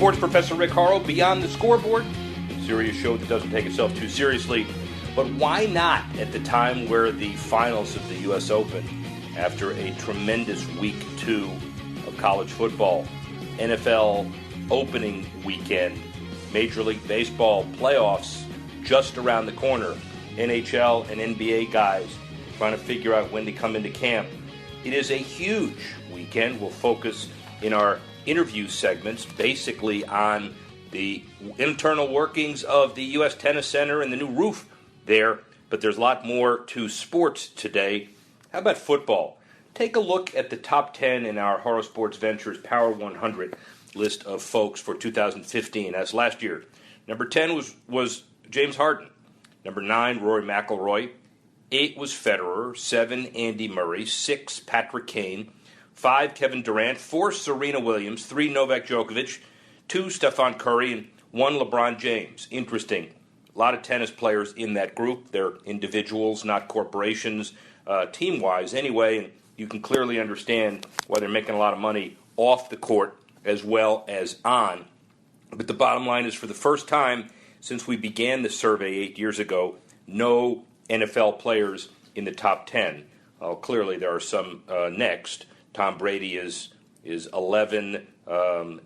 Sports Professor Rick Horrow, Beyond the Scoreboard, a serious show that doesn't take itself too seriously. But why not at the time where the finals of the U.S. Open, after a tremendous week 2 of college football, NFL opening weekend, Major League Baseball playoffs just around the corner, NHL and NBA guys trying to figure out when to come into camp. It is a huge weekend. We'll focus in our interview segments basically on the internal workings of the U.S. Tennis Center and the new roof there, but there's a lot more to sports today. How about football? Take a look at the top 10 in our Horror Sports Ventures Power 100 list of folks for 2015. As last year, number 10 was James Harden. Number 9, Rory McIlroy. 8 was Federer. 7, Andy Murray. 6, Patrick Kane. 5, Kevin Durant. 4, Serena Williams. 3, Novak Djokovic. 2, Stephen Curry. And 1, LeBron James. Interesting. A lot of tennis players in that group. They're individuals, not corporations, team-wise anyway. And you can clearly understand why they're making a lot of money off the court as well as on. But the bottom line is, for the first time since we began the survey 8 years ago, no NFL players in the top 10. Clearly there are some next. Tom Brady is 11.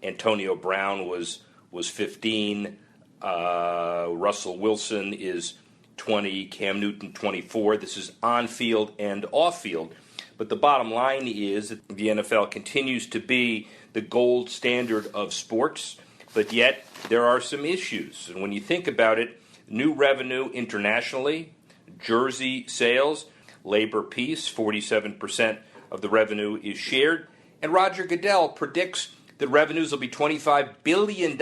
Antonio Brown was 15. Russell Wilson is 20. Cam Newton 24. This is on-field and off-field. But the bottom line is that the NFL continues to be the gold standard of sports, but yet there are some issues. And when you think about it, new revenue internationally, jersey sales, labor peace, 47% of the revenue is shared. And Roger Goodell predicts that revenues will be $25 billion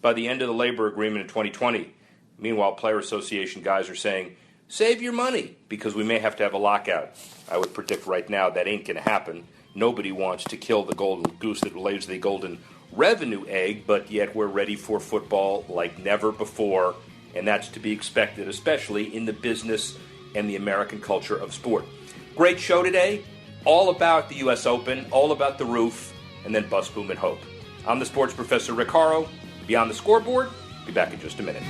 by the end of the labor agreement in 2020. Meanwhile, Player Association guys are saying, save your money, because we may have to have a lockout. I would predict right now that ain't going to happen. Nobody wants to kill the golden goose that lays the golden revenue egg, but yet we're ready for football like never before, and that's to be expected, especially in the business and the American culture of sport. Great show today, all about the U.S. Open, all about the roof, and then bust, boom, and hope. I'm the Sports Professor Rick Horrow. Beyond the Scoreboard. Be back in just a minute.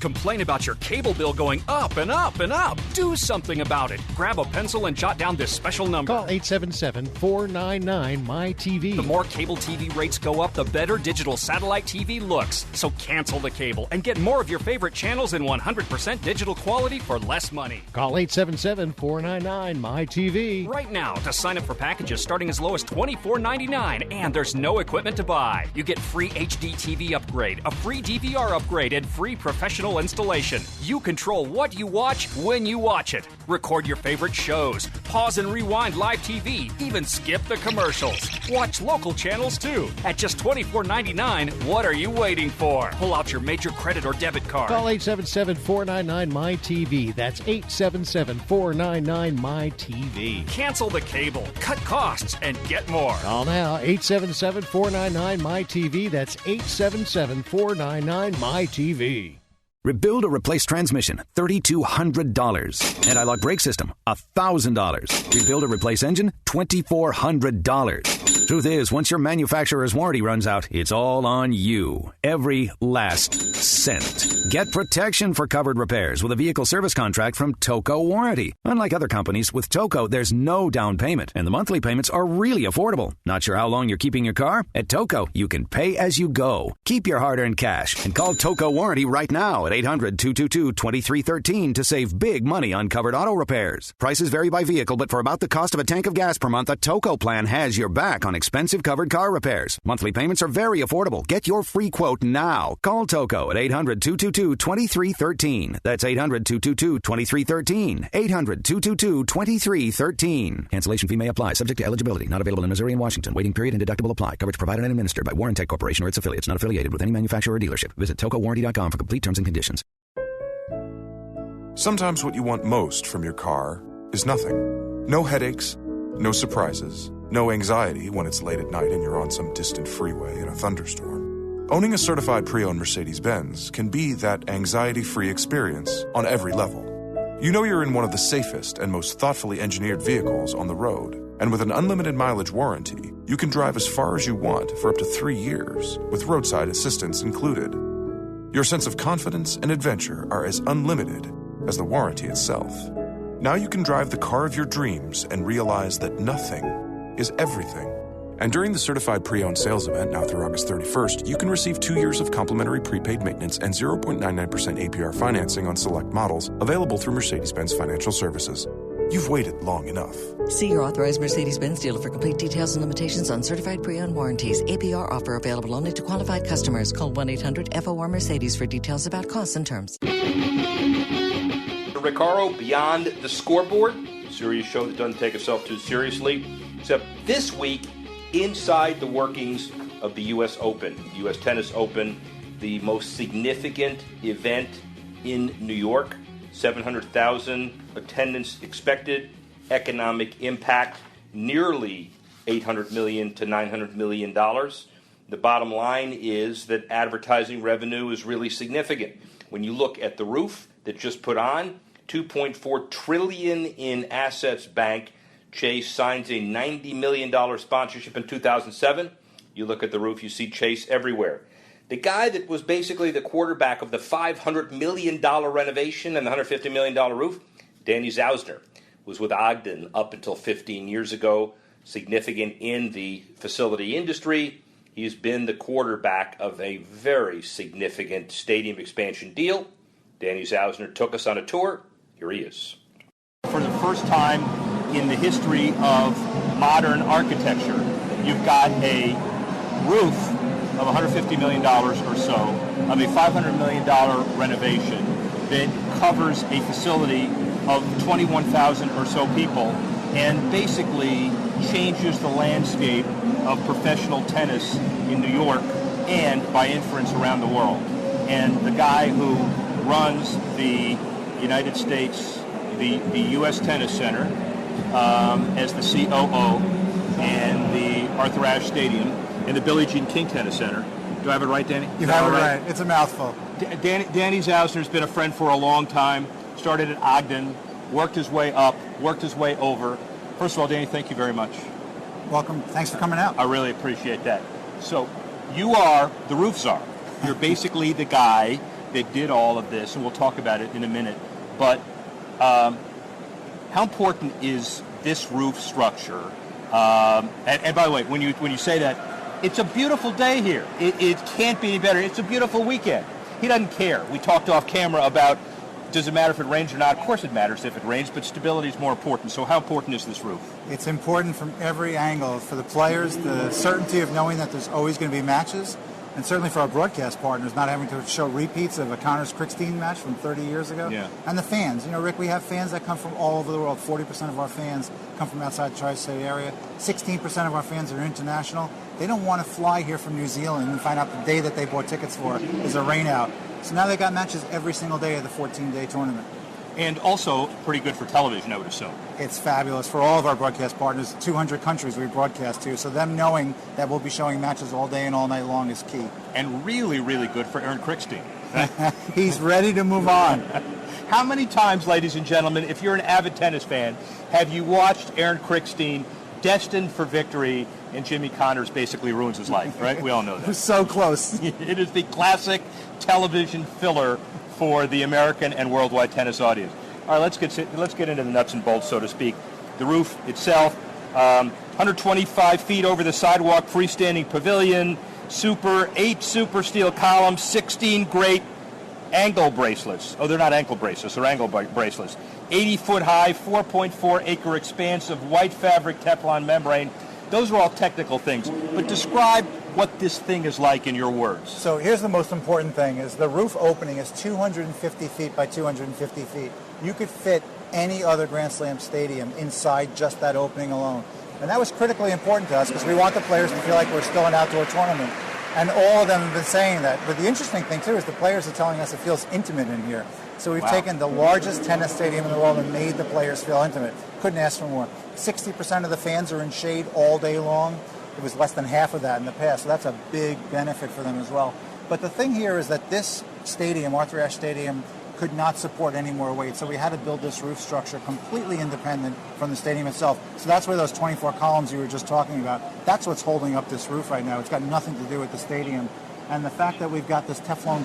Complain about your cable bill going up and up and up. Do something about it. Grab a pencil and jot down this special number. Call 877-499-MY-TV. The more cable TV rates go up, the better digital satellite TV looks. So cancel the cable and get more of your favorite channels in 100% digital quality for less money. Call 877-499-MY-TV. Right now to sign up for packages starting as low as $24.99, and there's no equipment to buy. You get free HD TV upgrade, a free DVR upgrade, and free professional installation. You control what you watch when you watch it. Record your favorite shows. Pause and rewind live TV. Even skip the commercials. Watch local channels too. At just $24.99, what are you waiting for? Pull out your major credit or debit card. Call 877-499-MY-TV. That's 877-499-MY-TV. Cancel the cable, cut costs, and get more. Call now, 877-499-MY-TV. That's 877-499-MY-TV. Rebuild or replace transmission, $3,200. Anti-lock brake system, $1,000. Rebuild or replace engine, $2,400. Truth is, once your manufacturer's warranty runs out, it's all on you. Every last cent. Get protection for covered repairs with a vehicle service contract from Toco Warranty. Unlike other companies, with Toco, there's no down payment, and the monthly payments are really affordable. Not sure how long you're keeping your car? At Toco, you can pay as you go. Keep your hard-earned cash and call Toco Warranty right now at 800-222-2313 to save big money on covered auto repairs. Prices vary by vehicle, but for about the cost of a tank of gas per month, a Toco plan has your back on expensive covered car repairs. Monthly payments are very affordable. Get your free quote now. Call Toco at 800-222-2313. That's 800-222-2313. 800-222-2313. Cancellation fee may apply. Subject to eligibility. Not available in Missouri and Washington. Waiting period and deductible apply. Coverage provided and administered by Warrantech Corporation or its affiliates. Not affiliated with any manufacturer or dealership. Visit TocoWarranty.com for complete terms and conditions. Sometimes what you want most from your car is nothing. No headaches, no surprises, no anxiety when it's late at night and you're on some distant freeway in a thunderstorm. Owning a certified pre-owned Mercedes-Benz can be that anxiety-free experience on every level. You know you're in one of the safest and most thoughtfully engineered vehicles on the road. And with an unlimited mileage warranty, you can drive as far as you want for up to 3 years, with roadside assistance included. Your sense of confidence and adventure are as unlimited as the warranty itself. Now you can drive the car of your dreams and realize that nothing is everything. And during the certified pre-owned sales event, now through August 31st, you can receive 2 years of complimentary prepaid maintenance and 0.99% APR financing on select models, available through Mercedes-Benz Financial Services. You've waited long enough. See your authorized Mercedes-Benz dealer for complete details and limitations on certified pre-owned warranties. APR offer available only to qualified customers. Call 1-800-FOR-Mercedes for details about costs and terms. Rick Horrow, Beyond the Scoreboard, a serious show that doesn't take itself too seriously, except this week, inside the workings of the U.S. Open, U.S. Tennis Open, the most significant event in New York. 700,000 attendance expected, economic impact nearly $800 million to $900 million. The bottom line is that advertising revenue is really significant. When you look at the roof that just put on, $2.4 trillion in assets banked. Chase signs a $90 million sponsorship in 2007. You look at the roof, you see Chase everywhere. The guy that was basically the quarterback of the $500 million renovation and the $150 million roof, Danny Zausner, was with Ogden up until 15 years ago, significant in the facility industry. He's been the quarterback of a very significant stadium expansion deal. Danny Zausner took us on a tour. Here he is. For the first time in the history of modern architecture, you've got a roof of $150 million or so, of a $500 million renovation that covers a facility of 21,000 or so people and basically changes the landscape of professional tennis in New York and, by inference, around the world. And the guy who runs the United States, the U.S. Tennis Center, as the COO, and the Arthur Ashe Stadium, and the Billie Jean King Tennis Center. Do I have it right, Danny? You have it right. It's a mouthful. Danny Zausner's been a friend for a long time. Started at Ogden, worked his way up, worked his way over. First of all, Danny, thank you very much. Welcome. Thanks for coming out. I really appreciate that. So, you are the roof czar. You're basically the guy that did all of this, and we'll talk about it in a minute. But how important is this roof structure? And by the way, when you say that, it's a beautiful day here. It can't be any better. It's a beautiful weekend. He doesn't care. We talked off camera about, does it matter if it rains or not? Of course it matters if it rains, but stability is more important. So how important is this roof? It's important from every angle. For the players, the certainty of knowing that there's always going to be matches, and certainly for our broadcast partners, not having to show repeats of a Connors-Crickstein match from 30 years ago. Yeah. And the fans. You know, Rick, we have fans that come from all over the world. 40% of our fans come from outside the tri-state area. 16% of our fans are international. They don't want to fly here from New Zealand and find out the day that they bought tickets for is a rain out. So now they got matches every single day of the 14-day tournament. And also pretty good for television, I would assume. It's fabulous for all of our broadcast partners. 200 countries we broadcast to, so them knowing that we'll be showing matches all day and all night long is key. And really, really good for Aaron Crickstein. He's ready to move on. How many times, ladies and gentlemen, if you're an avid tennis fan, have you watched Aaron Crickstein destined for victory and Jimmy Connors basically ruins his life, right? We all know that. So close. It is the classic television filler for the American and worldwide tennis audience. All right, let's get into the nuts and bolts, so to speak. The roof itself, 125 feet over the sidewalk, freestanding pavilion, 8 super steel columns, 16 great ankle bracelets. Oh, they're not ankle bracelets, they're ankle bracelets. 80-foot high, 4.4-acre expanse of white fabric Teflon membrane. Those are all technical things, but describe what this thing is like in your words. So here's the most important thing, is the roof opening is 250 feet by 250 feet. You could fit any other Grand Slam stadium inside just that opening alone. And that was critically important to us because we want the players to feel like we're still an outdoor tournament. And all of them have been saying that. But the interesting thing, too, is the players are telling us it feels intimate in here. So we've taken the largest tennis stadium in the world and made the players feel intimate. Couldn't ask for more. 60% of the fans are in shade all day long. It was less than half of that in the past, so that's a big benefit for them as well. But the thing here is that this stadium, Arthur Ashe Stadium, could not support any more weight, so we had to build this roof structure completely independent from the stadium itself. So that's where those 24 columns you were just talking about, that's what's holding up this roof right now. It's got nothing to do with the stadium. And the fact that we've got this Teflon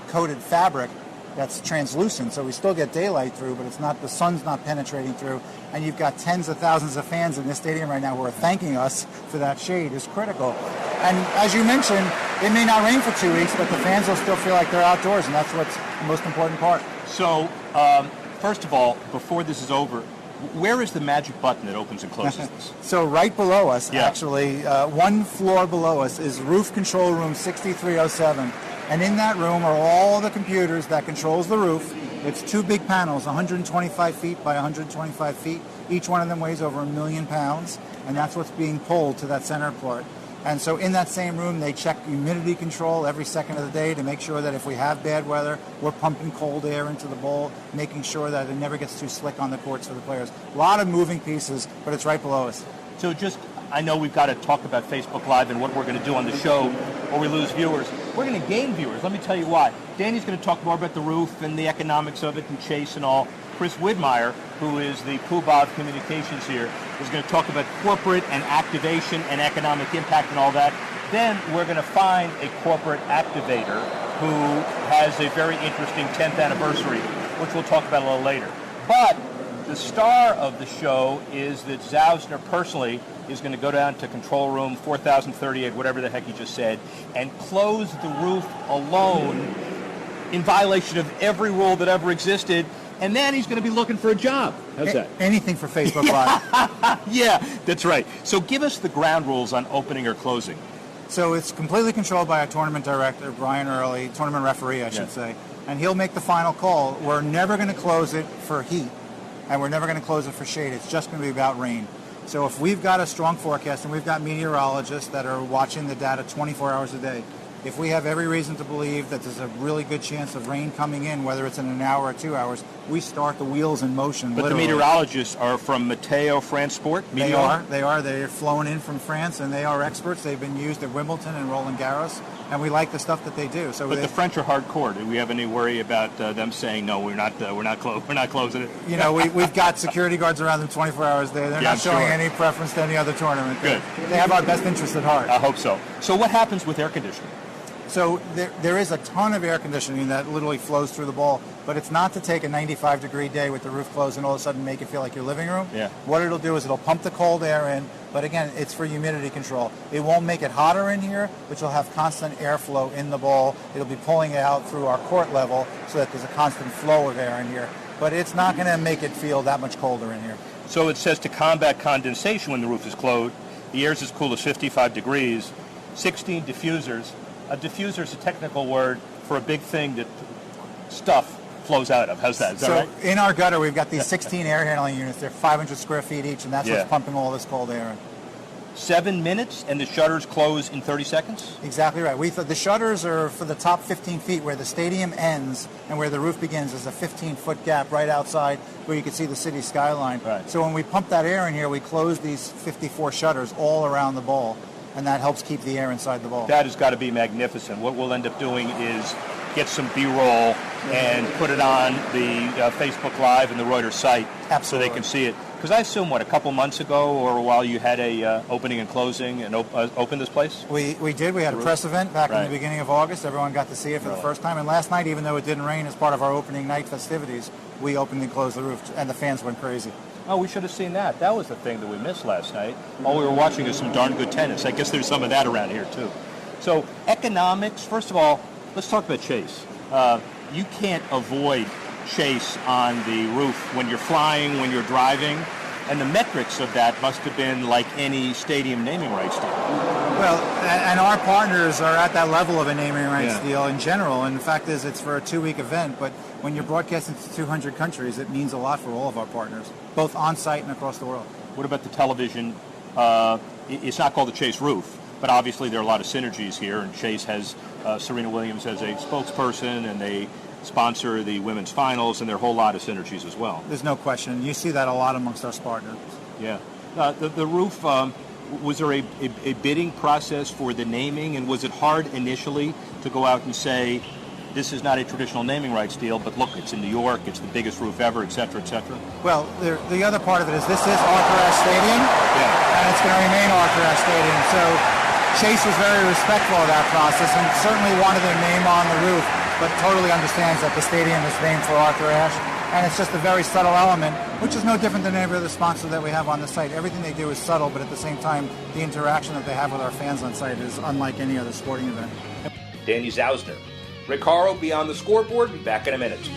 coated fabric that's translucent, so we still get daylight through, but it's not, the sun's not penetrating through. And you've got tens of thousands of fans in this stadium right now who are thanking us for that shade is critical. And as you mentioned, it may not rain for 2 weeks, but the fans will still feel like they're outdoors, and that's what's the most important part. So, first of all, before this is over, where is the magic button that opens and closes this? So right below us, actually, one floor below us is Roof Control Room 6307. And in that room are all the computers that controls the roof. It's 2 big panels, 125 feet by 125 feet. Each one of them weighs over 1 million pounds, and that's what's being pulled to that center port. And so in that same room, they check humidity control every second of the day to make sure that if we have bad weather, we're pumping cold air into the bowl, making sure that it never gets too slick on the courts for the players. A lot of moving pieces, but it's right below us. So I know we've got to talk about Facebook Live and what we're going to do on the show, or we lose viewers. We're going to gain viewers. Let me tell you why. Danny's going to talk more about the roof and the economics of it and Chase and all. Chris Widmeyer, who is the poobah of communications here, is going to talk about corporate and activation and economic impact and all that. Then we're going to find a corporate activator who has a very interesting 10th anniversary, which we'll talk about a little later. But the star of the show is that Zausner personally is going to go down to control room 4038, whatever the heck he just said, and close the roof alone in violation of every rule that ever existed. And then he's going to be looking for a job. How's that? Anything for Facebook Live. Yeah, that's right. So give us the ground rules on opening or closing. So it's completely controlled by our tournament director, Brian Early, tournament referee, I should say. And he'll make the final call. We're never going to close it for heat, and we're never going to close it for shade. It's just going to be about rain. So if we've got a strong forecast, and we've got meteorologists that are watching the data 24 hours a day, if we have every reason to believe that there's a really good chance of rain coming in, whether it's in an hour or 2 hours, we start the wheels in motion. But literally. The meteorologists are from Meteo France Sport? They are. They're flown in from France, and they are experts. They've been used at Wimbledon and Roland Garros, and we like the stuff that they do. So, but the French are hardcore. Do we have any worry about them saying no? We're not closing it. You know, we've got security guards around them 24 hours a day. They're not showing any preference to any other tournament. Good. They have our best interest at heart. I hope so. So what happens with air conditioning? So there is a ton of air conditioning that literally flows through the ball, but it's not to take a 95-degree day with the roof closed and all of a sudden make it feel like your living room. Yeah. What it'll do is it'll pump the cold air in, but again, it's for humidity control. It won't make it hotter in here, but you'll have constant airflow in the ball. It'll be pulling it out through our court level so that there's a constant flow of air in here, but it's not going to make it feel that much colder in here. So it says to combat condensation when the roof is closed, the air is as cool as 55 degrees, 16 diffusers. A diffuser is a technical word for a big thing that stuff flows out of. How's that? Is that right? In our gutter, we've got these 16 air handling units. They're 500 square feet each, and that's what's pumping all this cold air in. 7 minutes, and the shutters close in 30 seconds? Exactly right. We thought the shutters are for the top 15 feet where the stadium ends and where the roof begins. There's a 15-foot gap right outside where you can see the city skyline. Right. So when we pump that air in here, we close these 54 shutters all around the ball, and that helps keep the air inside the ball. That has got to be magnificent. What we'll end up doing is get some B-roll and put it on the Facebook Live and the Reuters site. Absolutely. So they can see it. Because I assume, a couple months ago or a while you had a opening and closing and opened this place? We did. We had a press event back in the beginning of August. Everyone got to see it for the first time. And last night, even though it didn't rain as part of our opening night festivities, we opened and closed the roof, and the fans went crazy. Oh, we should have seen that. That was the thing that we missed last night. All we were watching is some darn good tennis. I guess there's some of that around here, too. So, economics, first of all, let's talk about Chase. You can't avoid Chase on the roof when you're flying, when you're driving, and the metrics of that must have been like any stadium naming rights deal. Well, and our partners are at that level of a naming rights deal in general, and the fact is it's for a 2-week event, but when you're broadcasting to 200 countries, it means a lot for all of our partners, both on-site and across the world. What about the television? It's not called the Chase Roof, but obviously there are a lot of synergies here, and Chase has Serena Williams as a spokesperson, and they sponsor the women's finals, and there are a whole lot of synergies as well. There's no question. You see that a lot amongst our partners. Yeah. The roof, was there a bidding process for the naming, and was it hard initially to go out and say, this is not a traditional naming rights deal, but look, it's in New York, it's the biggest roof ever, et cetera, et cetera? Well, the other part of it is this is Arthur Ashe Stadium, and it's going to remain Arthur Ashe Stadium. So Chase was very respectful of that process and certainly wanted their name on the roof, but totally understands that the stadium is named for Arthur Ashe. And it's just a very subtle element, which is no different than every other sponsor that we have on the site. Everything they do is subtle, but at the same time, the interaction that they have with our fans on site is unlike any other sporting event. Danny Zausner. Rick Horrow, Beyond the Scoreboard. Be back in a minute.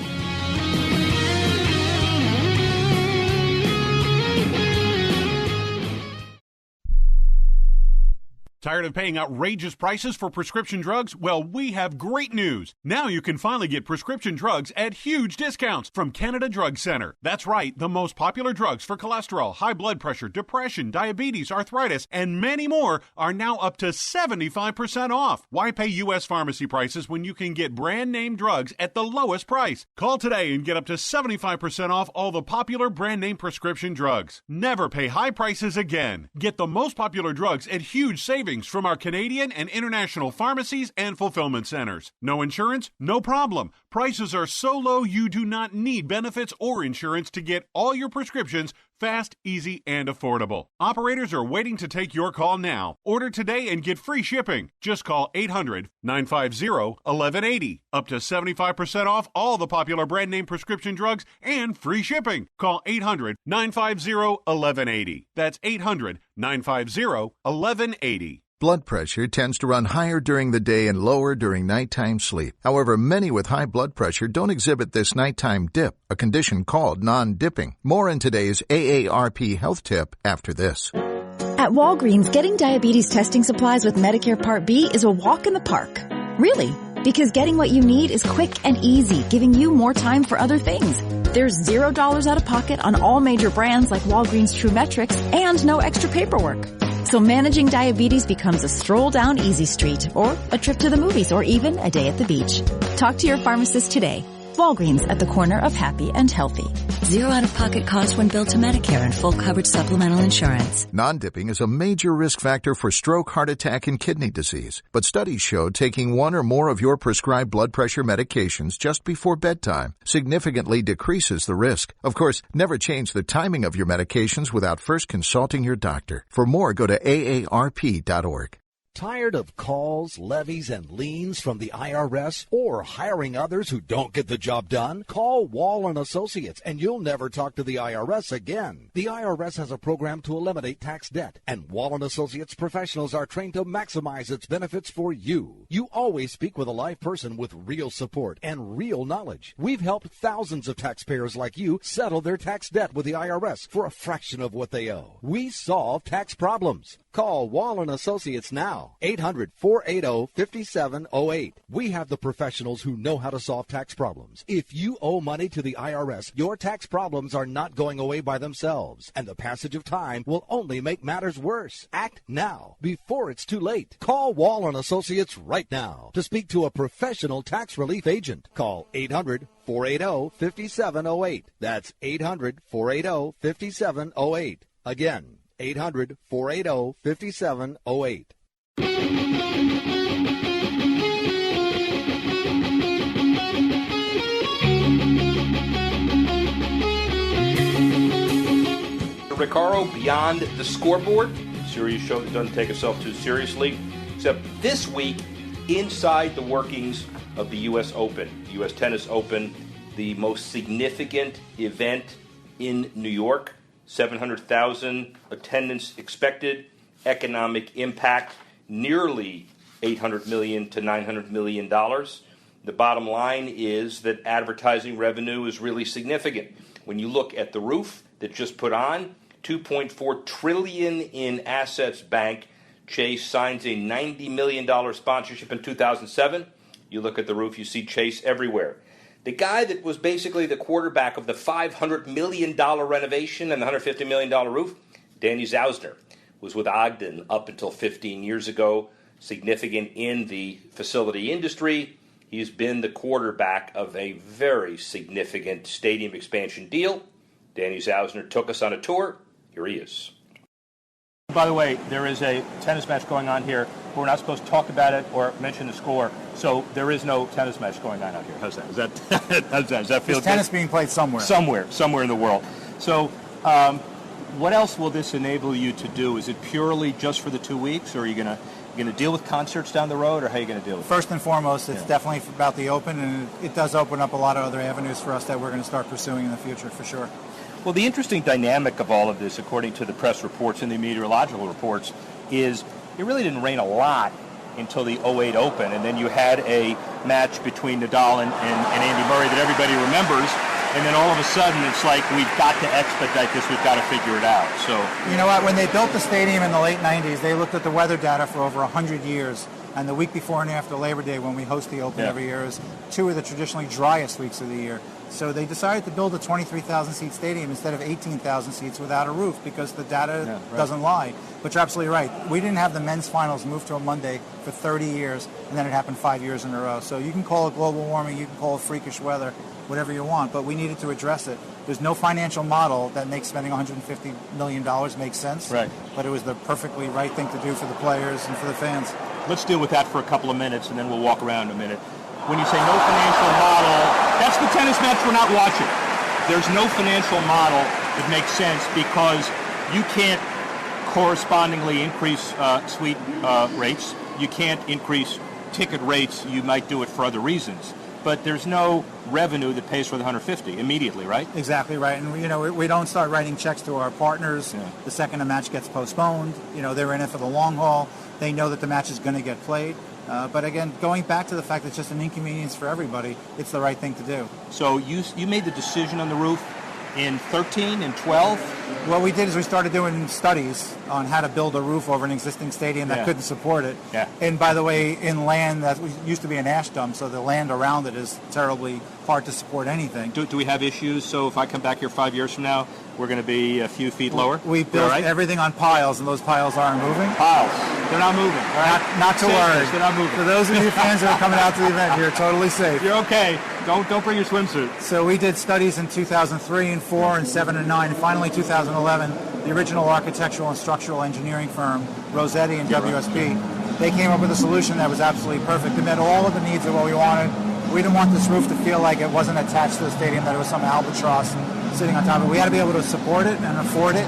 Tired of paying outrageous prices for prescription drugs? Well, we have great news. Now you can finally get prescription drugs at huge discounts from Canada Drug Center. That's right, the most popular drugs for cholesterol, high blood pressure, depression, diabetes, arthritis, and many more are now up to 75% off. Why pay U.S. pharmacy prices when you can get brand name drugs at the lowest price? Call today and get up to 75% off all the popular brand name prescription drugs. Never pay high prices again. Get the most popular drugs at huge savings from our Canadian and international pharmacies and fulfillment centers. No insurance? No problem. Prices are so low you do not need benefits or insurance to get all your prescriptions fast, easy, and affordable. Operators are waiting to take your call now. Order today and get free shipping. Just call 800-950-1180. Up to 75% off all the popular brand name prescription drugs and free shipping. Call 800-950-1180. That's 800-950-1180. Blood pressure tends to run higher during the day and lower during nighttime sleep. However, many with high blood pressure don't exhibit this nighttime dip, a condition called non-dipping. More in today's AARP health tip after this. At Walgreens, getting diabetes testing supplies with Medicare Part B is a walk in the park. Really, because getting what you need is quick and easy, giving you more time for other things. There's $0 out of pocket on all major brands like Walgreens True Metrics and no extra paperwork. So managing diabetes becomes a stroll down Easy Street, or a trip to the movies, or even a day at the beach. Talk to your pharmacist today. Walgreens, at the corner of happy and healthy. Zero out-of-pocket costs when billed to Medicare and full coverage supplemental insurance. Non-dipping is a major risk factor for stroke, heart attack, and kidney disease. But studies show taking one or more of your prescribed blood pressure medications just before bedtime significantly decreases the risk. Of course, never change the timing of your medications without first consulting your doctor. For more, go to aarp.org. Tired of calls, levies, and liens from the IRS, or hiring others who don't get the job done? Call Wall & Associates and you'll never talk to the IRS again. The IRS has a program to eliminate tax debt, and Wall & Associates professionals are trained to maximize its benefits for you. You always speak with a live person with real support and real knowledge. We've helped thousands of taxpayers like you settle their tax debt with the IRS for a fraction of what they owe. We solve tax problems. Call Wall & Associates now, 800-480-5708. We have the professionals who know how to solve tax problems. If you owe money to the IRS, your tax problems are not going away by themselves, and the passage of time will only make matters worse. Act now, before it's too late. Call Wall & Associates right now to speak to a professional tax relief agent. Call 800-480-5708. That's 800-480-5708. Again, 800-480-5708. Rick Horrow, Beyond the Scoreboard, serious show that doesn't take itself too seriously, except this week, inside the workings of the U.S. Open, U.S. Tennis Open, the most significant event in New York. 700,000 attendance expected, economic impact nearly $800 million to $900 million. The bottom line is that advertising revenue is really significant. When you look at the roof that just put on, $2.4 trillion in assets banked. Chase signs a $90 million sponsorship in 2007. You look at the roof, you see Chase everywhere. The guy that was basically the quarterback of the $500 million renovation and the $150 million roof, Danny Zausner, was with Ogden up until 15 years ago, significant in the facility industry. He's been the quarterback of a very significant stadium expansion deal. Danny Zausner took us on a tour. Here he is. By the way, there is a tennis match going on here. We're not supposed to talk about it or mention the score, so there is no tennis match going on out here. How's that? Is that does that feel good? There's tennis being played somewhere. Somewhere in the world. So, what else will this enable you to do? Is it purely just for the 2 weeks, or are you going to deal with concerts down the road, or how are you going to deal with it? First and foremost, it's definitely about the Open, and it does open up a lot of other avenues for us that we're going to start pursuing in the future, for sure. Well, the interesting dynamic of all of this, according to the press reports and the meteorological reports, is it really didn't rain a lot until the 08 Open, and then you had a match between Nadal and Andy Murray that everybody remembers, and then all of a sudden it's like, we've got to expedite this, we've got to figure it out. So, you know what, when they built the stadium in the late 90s, they looked at the weather data for over 100 years, and the week before and after Labor Day, when we host the Open every year, is two of the traditionally driest weeks of the year. So they decided to build a 23,000-seat stadium instead of 18,000 seats without a roof because the data doesn't lie. But you're absolutely right. We didn't have the men's finals moved to a Monday for 30 years, and then it happened 5 years in a row. So you can call it global warming, you can call it freakish weather, whatever you want, but we needed to address it. There's no financial model that makes spending $150 million make sense, but it was the perfectly right thing to do for the players and for the fans. Let's deal with that for a couple of minutes, and then we'll walk around a minute. When you say no financial model, that's the tennis match we're not watching. There's no financial model that makes sense because you can't correspondingly increase suite rates. You can't increase ticket rates. You might do it for other reasons. But there's no revenue that pays for the 150 immediately, right? Exactly right. And, we don't start writing checks to our partners the second a match gets postponed. They're in it for the long haul. They know that the match is going to get played. But again, going back to the fact that it's just an inconvenience for everybody, it's the right thing to do. So you made the decision on the roof in 13 and 12? What we did is we started doing studies on how to build a roof over an existing stadium that couldn't support it. And by the way, in land that used to be an ash dump, so the land around it is terribly hard to support anything. Do we have issues? So if I come back here 5 years from now, we're going to be a few feet lower? We built everything on piles, and those piles aren't moving. Piles. They're not moving. Right? Not to worry. They're not moving. For those of you fans that are coming out to the event, you're totally safe. You're okay. Don't bring your swimsuit. So we did studies in 2003 and 4 and 7 and 9. And finally, 2011, the original architectural and structural engineering firm, Rossetti and WSP, they came up with a solution that was absolutely perfect. It met all of the needs of what we wanted. We didn't want this roof to feel like it wasn't attached to the stadium, that it was some albatross sitting on top of it. We had to be able to support it and afford it.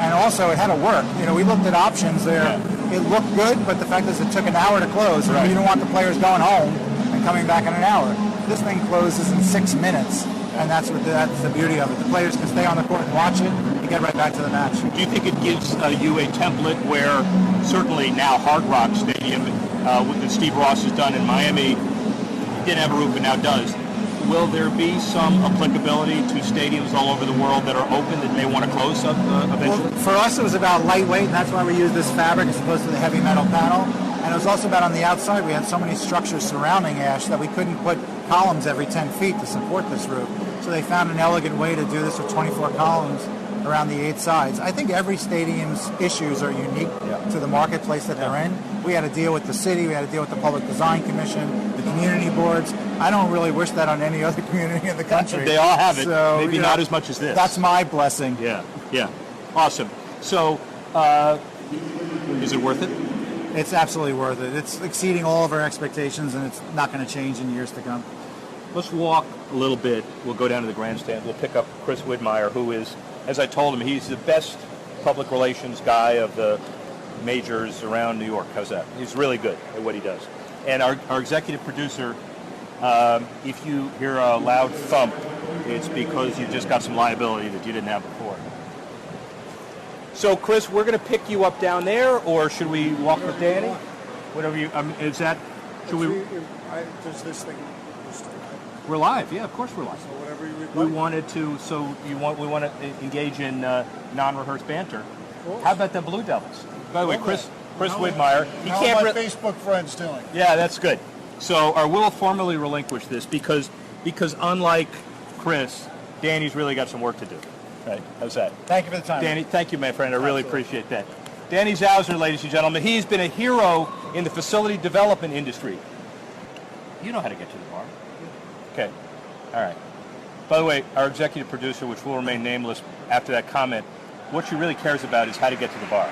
And also, it had to work. We looked at options there. It looked good, but the fact is it took an hour to close. We didn't want the players going home and coming back in an hour. This thing closes in 6 minutes, and that's the beauty of it. The players can stay on the court and watch it and get right back to the match. Do you think it gives you a template where certainly now Hard Rock Stadium, what Steve Ross has done in Miami, didn't have a roof but now does. Will there be some applicability to stadiums all over the world that are open that may want to close eventually? Well, for us, it was about lightweight, and that's why we used this fabric as opposed to the heavy metal panel. And it was also about on the outside, we had so many structures surrounding Ash that we couldn't put columns every 10 feet to support this roof. So they found an elegant way to do this with 24 columns around the 8 sides. I think every stadium's issues are unique to the marketplace that they're in. We had to deal with the city, we had to deal with the Public Design Commission, the community boards. I don't really wish that on any other community in the country. They all have it, so, maybe not as much as this. That's my blessing. Yeah. Awesome. So, is it worth it? It's absolutely worth it. It's exceeding all of our expectations, and it's not going to change in years to come. Let's walk a little bit. We'll go down to the grandstand. We'll pick up Chris Widmeyer, who is, as I told him, he's the best public relations guy of the majors around New York. How's that? He's really good at what he does. And our executive producer, if you hear a loud thump, it's because you just got some liability that you didn't have before. So, Chris, we're going to pick you up down there, or should we walk with Danny? Whatever you, is that, should we? Does this thing? We're live, yeah, of course we're live. So whatever you we wanted to, we want to engage in non-rehearsed banter. How about the Blue Devils? By the way, Chris Widmeyer. How are my Facebook friends doing? Yeah, that's good. So I will formally relinquish this because unlike Chris, Danny's really got some work to do. Right? How's that? Thank you for the time. Danny, thank you, my friend. I really appreciate that. Danny Zauser, ladies and gentlemen. He's been a hero in the facility development industry. You know how to get to the bar. Okay. All right. By the way, our executive producer, which will remain nameless after that comment, what she really cares about is how to get to the bar.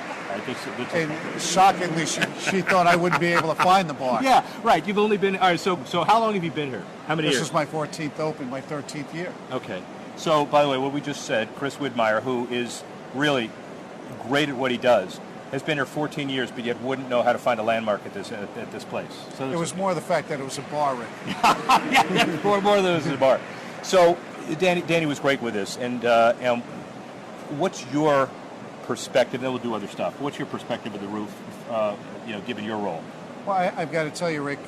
And shockingly, she thought I wouldn't be able to find the bar. Yeah, right. You've only been... All right, so how long have you been here? How many years? This is my 14th Open, my 13th year. Okay. So, by the way, what we just said, Chris Widmeyer, who is really great at what he does, has been here 14 years, but yet wouldn't know how to find a landmark at this place. So it was more the fact that it was a bar, Rick. yeah, more than it was a bar. So, Danny was great with this, and what's your perspective? Then we'll do other stuff. What's your perspective of the roof, given your role? Well, I've got to tell you, Rick,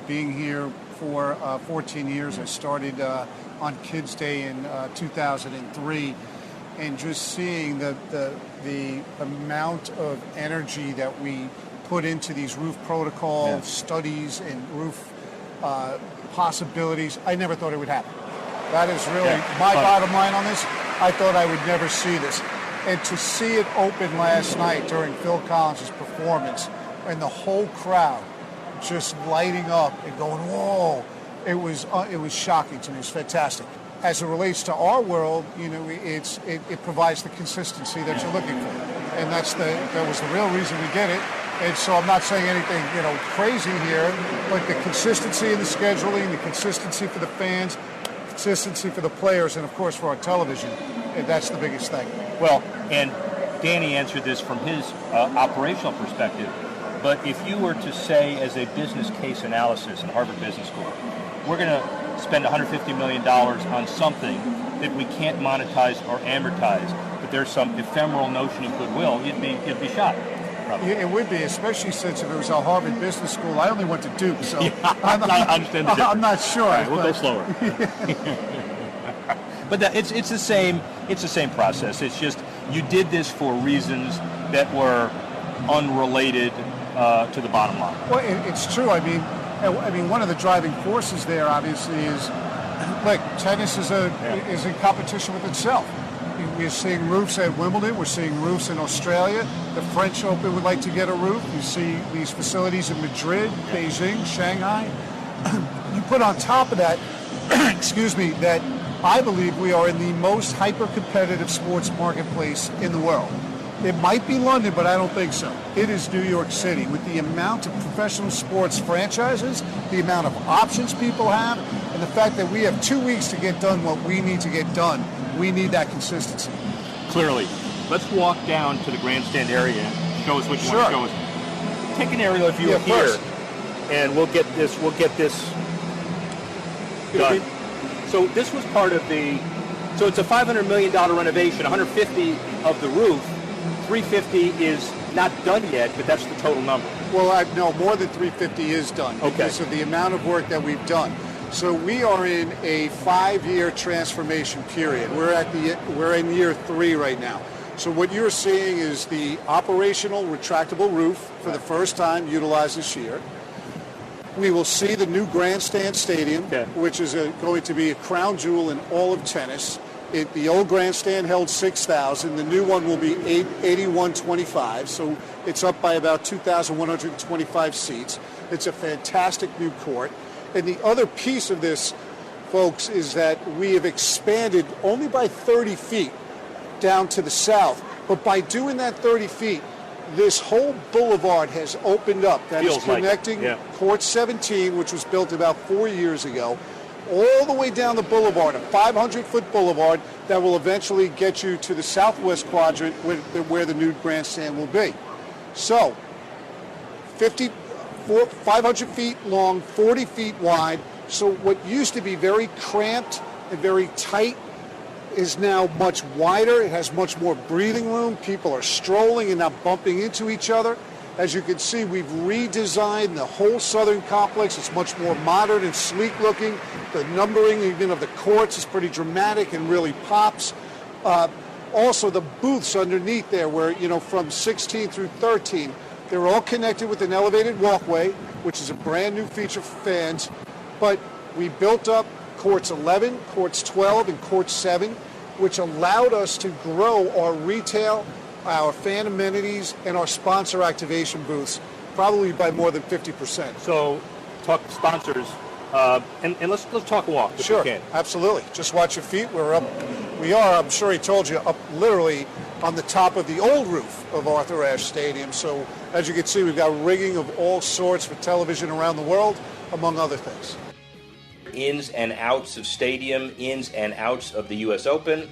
being here for 14 years, I started on Kids Day in 2003, and just seeing the amount of energy that we put into these roof protocol studies and roof possibilities, I never thought it would happen. That is really my bottom line on this. I thought I would never see this. And to see it open last night during Phil Collins' performance, and the whole crowd just lighting up and going, whoa, it was shocking to me. It was fantastic. As it relates to our world, it provides the consistency that you're looking for. And that was the real reason we did it. And so I'm not saying anything, crazy here, but the consistency in the scheduling, the consistency for the fans, consistency for the players, and of course for our television, and that's the biggest thing. Well, and Danny answered this from his operational perspective, but if you were to say as a business case analysis in Harvard Business School, we're going to spend $150 million on something that we can't monetize or amortize, but there's some ephemeral notion of goodwill, you'd be shocked. Yeah, it would be, especially since if it was a Harvard Business School. I only went to Duke, so I understand the difference. I'm not sure. All right, we'll go slower. But it's the same. It's the same process. It's just you did this for reasons that were unrelated to the bottom line. Well, it's true. I mean, one of the driving forces there, obviously, is like tennis is in competition with itself. We're seeing roofs at Wimbledon. We're seeing roofs in Australia. The French Open would like to get a roof. You see these facilities in Madrid, Beijing, Shanghai. You put on top of that, that I believe we are in the most hyper-competitive sports marketplace in the world. It might be London, but I don't think so. It is New York City. With the amount of professional sports franchises, the amount of options people have, and the fact that we have 2 weeks to get done what we need to get done, we need that consistency. Clearly. Let's walk down to the grandstand area and show us what you want to show us. Take an aerial view of here, and we'll get this done. So this was part of so it's a $500 million renovation, 150 of the roof. 350 is not done yet, but that's the total number. Well, no, more than 350 is done because of the amount of work that we've done. So we are in a 5-year transformation period. We're in year 3 right now. So what you're seeing is the operational retractable roof for the first time utilized this year. We will see the new grandstand stadium, which is going to be a crown jewel in all of tennis. The old grandstand held 6,000. The new one will be 8,125. So it's up by about 2,125 seats. It's a fantastic new court. And the other piece of this, folks, is that we have expanded only by 30 feet down to the south. But by doing that 30 feet, this whole boulevard has opened up. That is connecting Court 17, which was built about 4 years ago, all the way down the boulevard, a 500-foot boulevard that will eventually get you to the southwest quadrant where the new grandstand will be. So, 500 feet long, 40 feet wide. So what used to be very cramped and very tight is now much wider. It has much more breathing room. People are strolling and not bumping into each other. As you can see, we've redesigned the whole southern complex. It's much more modern and sleek looking. The numbering even of the courts is pretty dramatic and really pops. Also, the booths underneath there where, from 16 through 13, they're all connected with an elevated walkway, which is a brand new feature for fans. But we built up courts 11, courts 12, and court 7, which allowed us to grow our retail, our fan amenities, and our sponsor activation booths probably by more than 50%. So talk sponsors, and let's talk walk if we can. Absolutely. Just watch your feet. We are, I'm sure he told you, up literally on the top of the old roof of Arthur Ashe Stadium. So as you can see, we've got rigging of all sorts for television around the world, among other things. Ins and outs of stadium, ins and outs of the U.S. Open.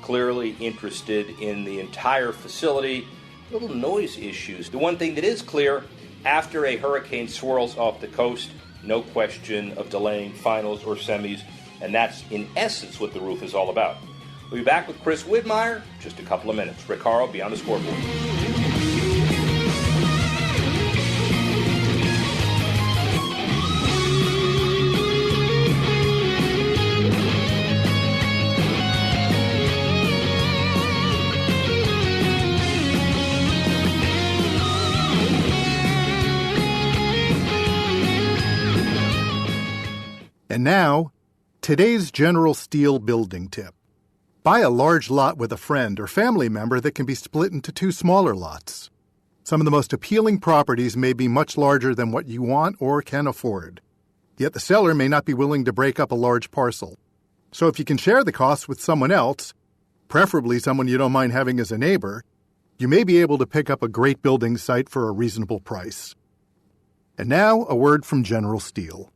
Clearly interested in the entire facility. Little noise issues. The one thing that is clear, after a hurricane swirls off the coast, no question of delaying finals or semis, and that's in essence what the roof is all about. We'll be back with Chris Widmeyer in just a couple of minutes. Rick Horrow, Beyond the Scoreboard. And now, today's General Steel building tip. Buy a large lot with a friend or family member that can be split into 2 smaller lots. Some of the most appealing properties may be much larger than what you want or can afford. Yet the seller may not be willing to break up a large parcel. So if you can share the costs with someone else, preferably someone you don't mind having as a neighbor, you may be able to pick up a great building site for a reasonable price. And now, a word from General Steel.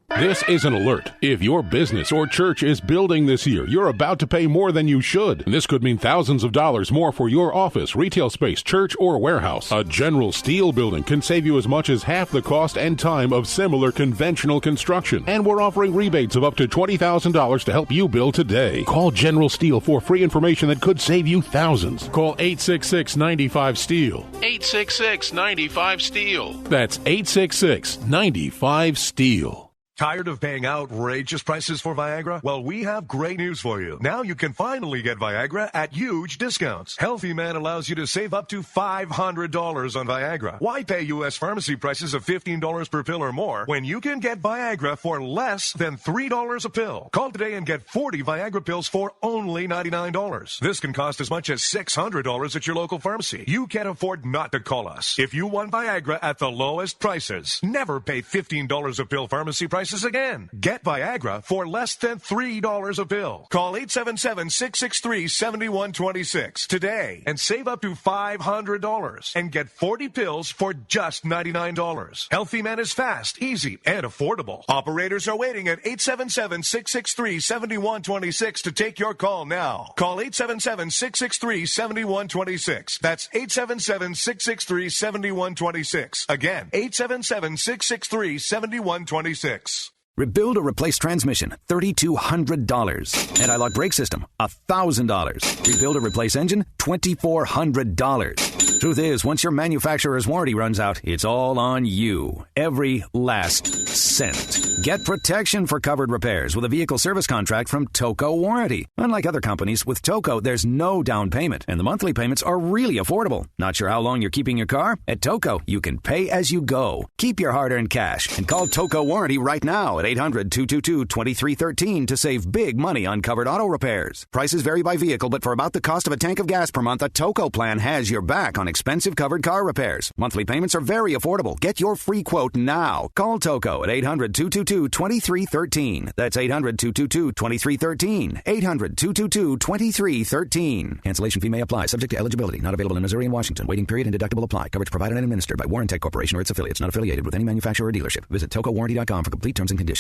This is an alert. If your business or church is building this year, you're about to pay more than you should. This could mean thousands of dollars more for your office, retail space, church, or warehouse. A General Steel building can save you as much as half the cost and time of similar conventional construction. And we're offering rebates of up to $20,000 to help you build today. Call General Steel for free information that could save you thousands. Call 866-95-STEEL. 866-95-STEEL. That's 866-95-STEEL. Tired of paying outrageous prices for Viagra? Well, we have great news for you. Now you can finally get Viagra at huge discounts. Healthy Man allows you to save up to $500 on Viagra. Why pay U.S. pharmacy prices of $15 per pill or more when you can get Viagra for less than $3 a pill? Call today and get 40 Viagra pills for only $99. This can cost as much as $600 at your local pharmacy. You can't afford not to call us. If you want Viagra at the lowest prices, never pay $15 a pill pharmacy prices again. Get Viagra for less than $3 a pill. Call 877-663-7126 today and save up to $500 and get 40 pills for just $99. Healthy Man is fast, easy, and affordable. Operators are waiting at 877-663-7126 to take your call now. Call 877-663-7126. That's 877-663-7126. Again, 877-663-7126. Rebuild or replace transmission, $3,200. Anti-lock brake system, $1,000. Rebuild or replace engine, $2,400. Truth is, once your manufacturer's warranty runs out, it's all on you. Every last cent. Get protection for covered repairs with a vehicle service contract from Toco Warranty. Unlike other companies, with Toco, there's no down payment, and the monthly payments are really affordable. Not sure how long you're keeping your car? At Toco, you can pay as you go. Keep your hard-earned cash and call Toco Warranty right now at 800-222-2313 to save big money on covered auto repairs. Prices vary by vehicle, but for about the cost of a tank of gas per month, a Toco plan has your back on expensive covered car repairs. Monthly payments are very affordable. Get your free quote now. Call Toco at 800-222-2313. That's 800-222-2313. 800-222-2313. Cancellation fee may apply, subject to eligibility. Not available in Missouri and Washington. Waiting period and deductible apply. Coverage provided and administered by Warrantech Corporation or its affiliates. Not affiliated with any manufacturer or dealership. Visit TocoWarranty.com for complete terms and conditions.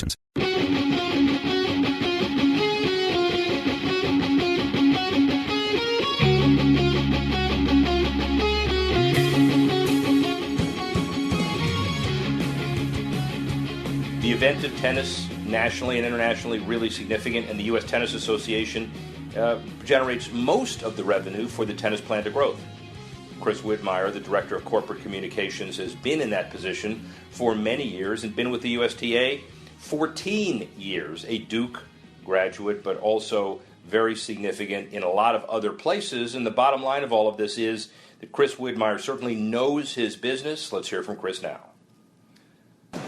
The event of tennis, nationally and internationally, really significant, and the U.S. Tennis Association generates most of the revenue for the tennis plan to growth. Chris Widmeyer, the Director of Corporate Communications, has been in that position for many years and been with the USTA 14 years, a Duke graduate, but also very significant in a lot of other places. And the bottom line of all of this is that Chris Widmeyer certainly knows his business. Let's hear from Chris now.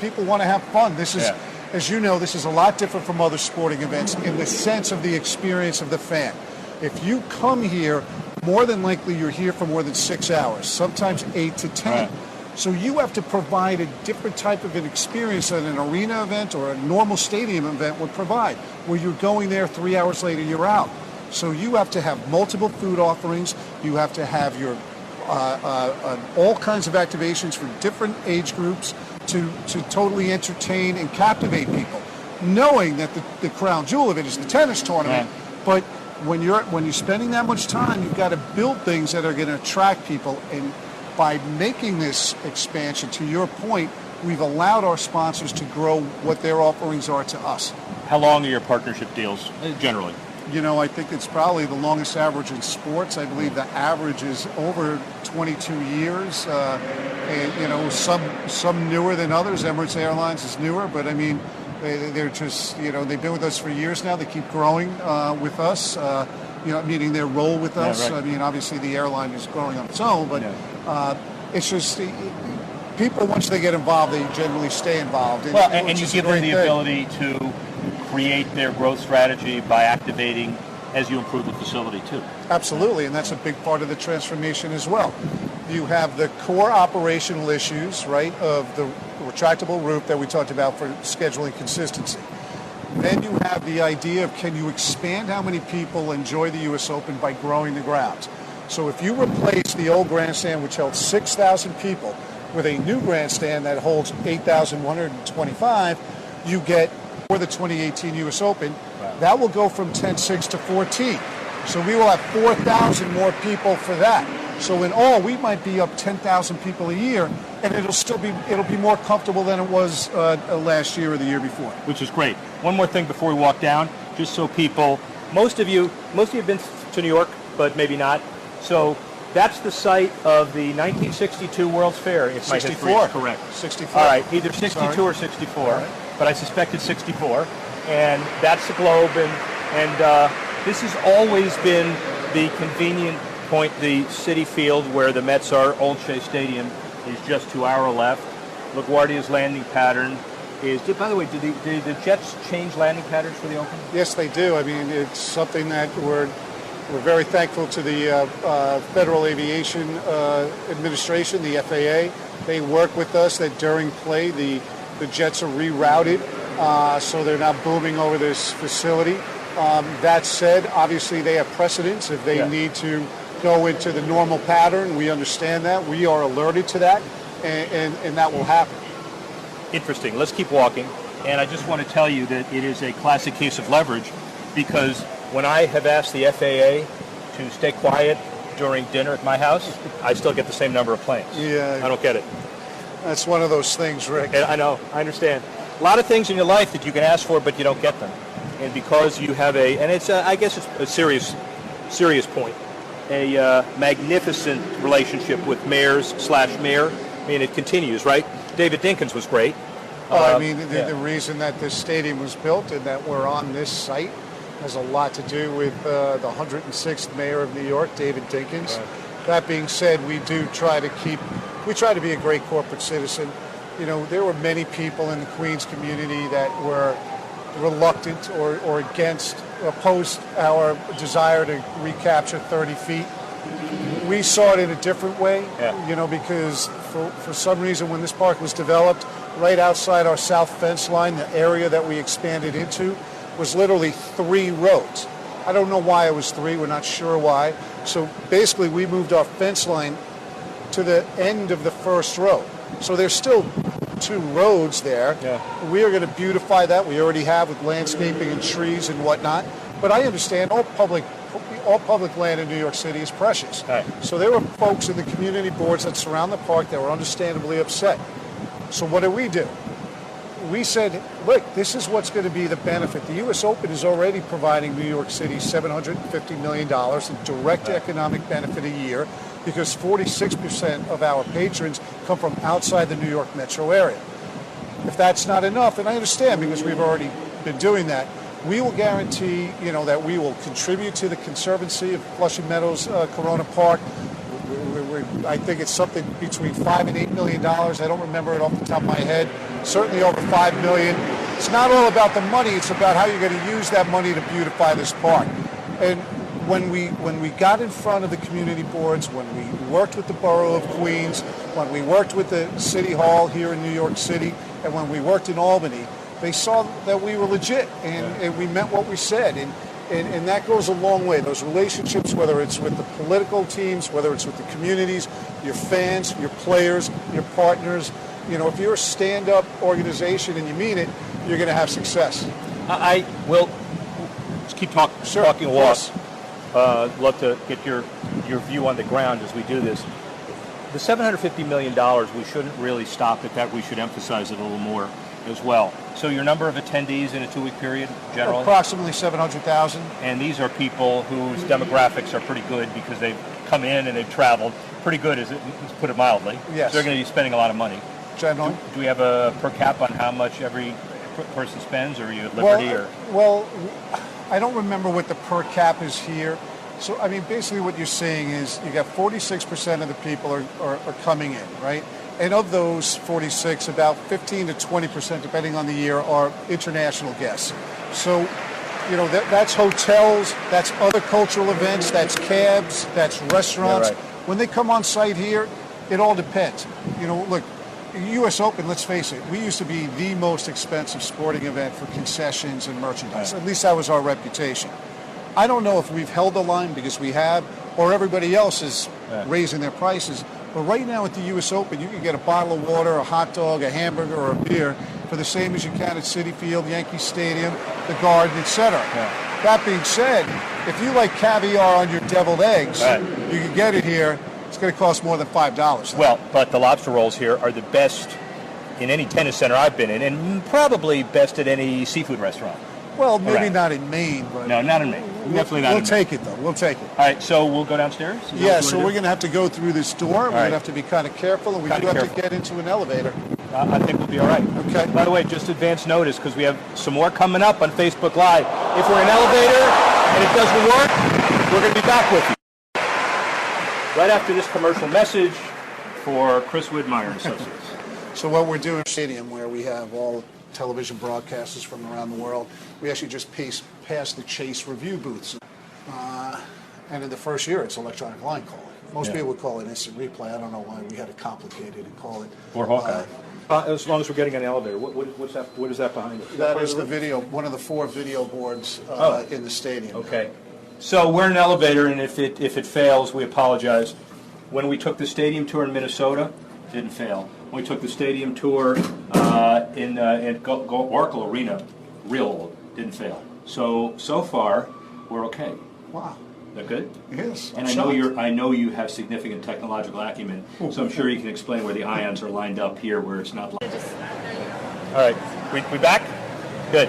People want to have fun. This is, as you know, this is a lot different from other sporting events in the sense of the experience of the fan. If you come here, more than likely you're here for more than 6 hours, sometimes 8 to 10. Right. So you have to provide a different type of an experience that an arena event or a normal stadium event would provide, where you're going there 3 hours later, you're out. So you have to have multiple food offerings. You have to have your all kinds of activations for different age groups to totally entertain and captivate people, knowing that the crown jewel of it is the tennis tournament. Yeah. But when you're spending that much time, you've got to build things that are going to attract people. And by making this expansion, to your point, we've allowed our sponsors to grow what their offerings are to us. How long are your partnership deals, generally? You know, I think it's probably the longest average in sports. I believe the average is over 22 years. And, you know, some newer than others. Emirates Airlines is newer, but I mean, they're just, you know, they've been with us for years now. They keep growing with us, you know, meaning their role with us. Yeah, right. I mean, obviously the airline is growing on its own, but it's just people, once they get involved, they generally stay involved. And you give them the ability to create their growth strategy by activating as you improve the facility too. Absolutely, and that's a big part of the transformation as well. You have the core operational issues, right, of the retractable roof that we talked about for scheduling consistency. Then you have the idea of, can you expand how many people enjoy the U.S. Open by growing the grounds? So if you replace the old grandstand, which held 6,000 people, with a new grandstand that holds 8,125, you get, for the 2018 U.S. Open, that will go from 10.6 to 14. So we will have 4,000 more people for that. So in all, we might be up 10,000 people a year, and it'll be more comfortable than it was last year or the year before. Which is great. One more thing before we walk down, just so people, most of you have been to New York, but maybe not. So that's the site of the 1962 World's Fair, if my history is correct. 64. All right, either 62 or 64, right. But I suspect it's 64. And that's the globe, and this has always been the convenient point. The Citi Field where the Mets are, Old Shea Stadium, is just to our left. LaGuardia's landing pattern is, by the way, do the Jets change landing patterns for the Open? Yes, they do. I mean, it's something that we're very thankful to the Federal Aviation Administration, the FAA. They work with us that during play the jets are rerouted, so they're not booming over this facility. That said, obviously they have precedence. If they need to go into the normal pattern, we understand that. We are alerted to that, and that will happen. Interesting. Let's keep walking. And I just want to tell you that it is a classic case of leverage, because when I have asked the FAA to stay quiet during dinner at my house, I still get the same number of planes. Yeah. I don't get it. That's one of those things, Rick. I know. I understand. A lot of things in your life that you can ask for, but you don't get them. And because you have I guess it's a serious point, a magnificent relationship with mayors/mayor. I mean, it continues, right? David Dinkins was great. I mean, the reason that this stadium was built and that we're on this site has a lot to do with the 106th mayor of New York, David Dinkins. Right. That being said, we try to be a great corporate citizen. You know, there were many people in the Queens community that were reluctant or opposed our desire to recapture 30 feet. We saw it in a different way, you know, because for some reason when this park was developed, right outside our south fence line, the area that we expanded into was literally 3 roads. I don't know why it was 3. We're not sure why. So basically we moved our fence line to the end of the first row. So there's still 2 roads there. Yeah. We are going to beautify that. We already have with landscaping and trees and whatnot. But I understand all public land in New York City is precious. Right. So there were folks in the community boards that surround the park that were understandably upset. So what did we do? We said, look, this is what's going to be the benefit. The U.S. Open is already providing New York City $750 million in direct economic benefit a year, because 46% of our patrons come from outside the New York metro area. If that's not enough, and I understand because we've already been doing that, we will guarantee, you know, that we will contribute to the Conservancy of Flushing Meadows Corona Park. I think it's something between $5 and $8 million. I don't remember it off the top of my head. Certainly over $5 million. It's not all about the money. It's about how you're going to use that money to beautify this park. And when we got in front of the community boards, when we worked with the Borough of Queens, when we worked with the City Hall here in New York City, and when we worked in Albany, they saw that we were legit and we meant what we said. And that goes a long way. Those relationships, whether it's with the political teams, whether it's with the communities, your fans, your players, your partners. If you're a stand-up organization and you mean it, you're going to have success. I will just keep talking a lot. Love to get your view on the ground as we do this. The $750 million, we shouldn't really stop at that. We should emphasize it a little more as well. So your number of attendees in a 2-week period, generally? Approximately 700,000. And these are people whose demographics are pretty good because they've come in and they've traveled. Pretty good, let's put it mildly. Yes. So they're going to be spending a lot of money. Generally. Do we have a per cap on how much every person spends, or are you at liberty? Well, I don't remember what the per cap is here. So, basically what you're saying is you got 46% of the people are coming in, right? And of those 46, about 15 to 20%, depending on the year, are international guests. So, that's hotels, that's other cultural events, that's cabs, that's restaurants. Yeah, right. When they come on site here, it all depends. Look, U.S. Open, let's face it, we used to be the most expensive sporting event for concessions and merchandise. At least that was our reputation. I don't know if we've held the line because we have, or everybody else is raising their prices. But right now at the U.S. Open, you can get a bottle of water, a hot dog, a hamburger, or a beer for the same as you can at Citi Field, Yankee Stadium, the Garden, etc. Yeah. That being said, if you like caviar on your deviled eggs, you can get it here. It's going to cost more than $5. Well, but the lobster rolls here are the best in any tennis center I've been in, and probably best at any seafood restaurant. Well, maybe not in Maine. But no, not in Maine. Definitely not in Maine. We'll take it, though. We'll take it. All right, so we'll go downstairs? Yeah, so we're going to have to go through this door. We're going to have to be kind of careful, and we do have to get into an elevator. I think we'll be all right. Okay. By the way, just advance notice, because we have some more coming up on Facebook Live. If we're in an elevator and it doesn't work, we're going to be back with you. Right after this commercial message for Chris Widmeyer and Associates. So what we're doing in Stadium, where we have all television broadcasters from around the world, we actually just passed the Chase review booths. And in the first year, it's electronic line calling. Most people would call it instant replay. I don't know why we had to complicate it and call it. Or Hawkeye. As long as we're getting an elevator, what's that? What is that behind it? That is the video, one of the 4 video boards in the stadium. Okay. So we're in an elevator, and if it fails, we apologize. When we took the stadium tour in Minnesota, it didn't fail. When we took the stadium tour in Oracle Arena, real old, didn't fail. So far, we're okay. Wow. Is that good? Yes. And I know you have significant technological acumen, so I'm sure you can explain where the ions are lined up here, where it's not. All right, we back? Good.